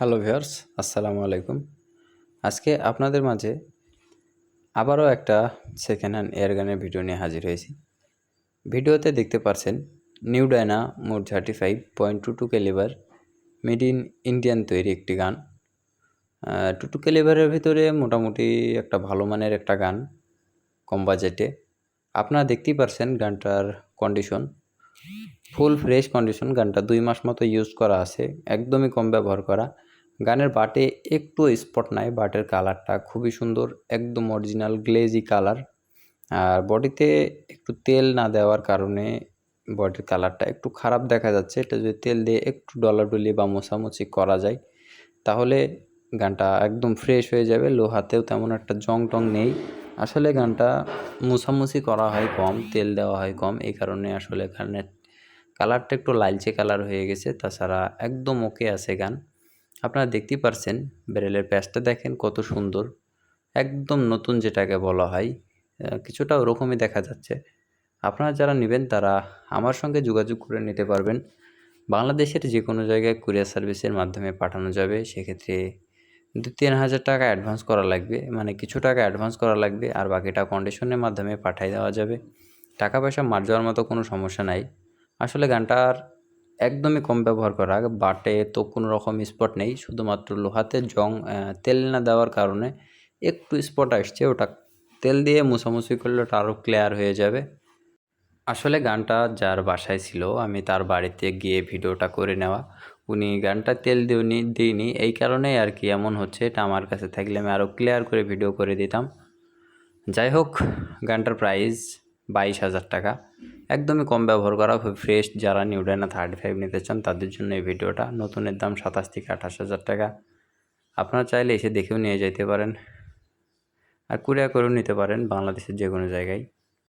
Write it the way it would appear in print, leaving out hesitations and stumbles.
Hello viewers, আসসালামু আলাইকুম। আজকে আপনাদের মাঝে আবারও একটা সেকেন্ড হ্যান্ড এয়ার গানের ভিডিও নিয়ে হাজির হয়েছি। ভিডিওতে দেখতে পাচ্ছেন new Diana mode 35.22 calibre made in Indian তৈরি একটি গান। 22 ক্যালিবারের ভিতরে মোটামুটি একটা ভালো মানের একটা গান, কম বাজেটে। আপনারা দেখতেই পারছেন গানটার কন্ডিশন ফুল ফ্রেশ কন্ডিশন। গানটা 2 মাস মতো ইউজ করা আছে, একদমই কম ব্যবহার করা। গানের বাটে একটু স্পট নাই, বাটের কালারটা খুবই সুন্দর, একদম অরিজিনাল গ্লেজি কালার। আর বডিতে একটু তেল না দেওয়ার কারণে বডির কালারটা একটু খারাপ দেখা যাচ্ছে। এটা যদি তেল দিয়ে একটু ডলাডলি বা মোছামুছি করা যায় তাহলে গানটা একদম ফ্রেশ হয়ে যাবে। লোহাতেও তেমন একটা জং টং নেই। আসলে গানটা মোছামুছি করা হয় কম, তেল দেওয়া হয় কম, এই কারণে আসলে গানের কালারটা একটু লালচে কালার হয়ে গেছে। তাছাড়া একদম ওকে আছে গান। আপনারা দেখতেই পারছেন ব্যারেলের প্যাচটা দেখেন কত সুন্দর, একদম নতুন যেটাকে বলা হয়, কিছুটা ওরকমই দেখা যাচ্ছে। আপনারা যারা নেবেন তারা আমার সঙ্গে যোগাযোগ করে নিতে পারবেন। বাংলাদেশের যে কোনো জায়গায় কুরিয়ার সার্ভিসের মাধ্যমে পাঠানো যাবে। সেক্ষেত্রে 2-3 হাজার টাকা অ্যাডভান্স করা লাগবে, মানে কিছু টাকা অ্যাডভান্স করা লাগবে, আর বাকিটা কন্ডিশনের মাধ্যমে পাঠিয়ে দেওয়া যাবে। টাকা পয়সা মার যাওয়ার মতো কোনো সমস্যা নাই। আসলে গানটার একদমই কম ব্যবহার করা, বাটে তো কোনো রকম স্পট নেই, শুধুমাত্র লোহাতে জং তেল না দেওয়ার কারণে একটু স্পট আসছে। ওটা তেল দিয়ে মোছামুছি করলে ওটা আরও ক্লিয়ার হয়ে যাবে। আসলে গানটা যার বাসায় ছিল, আমি তার বাড়িতে গিয়ে ভিডিওটা করে নেওয়া। উনি গানটা তেল দিইনি, এই কারণেই আর কি এমন হচ্ছে। এটা আমার কাছে থাকলে আমি আরও ক্লিয়ার করে ভিডিও করে দিতাম। যাই হোক, গানটার প্রাইস 22,000 টাকা, একদমই কম ব্যবহার করা, খুব ফ্রেশ। যারা নিউ ডায়না 35 নিতে চান তাদের জন্য এই ভিডিওটা। নতুনের দাম 27 থেকে 28 হাজার টাকা। আপনারা চাইলে এসে দেখেও নিয়ে যেতে পারেন, আর কুরিয়ার করেও নিতে পারেন বাংলাদেশের যে কোনো জায়গায়।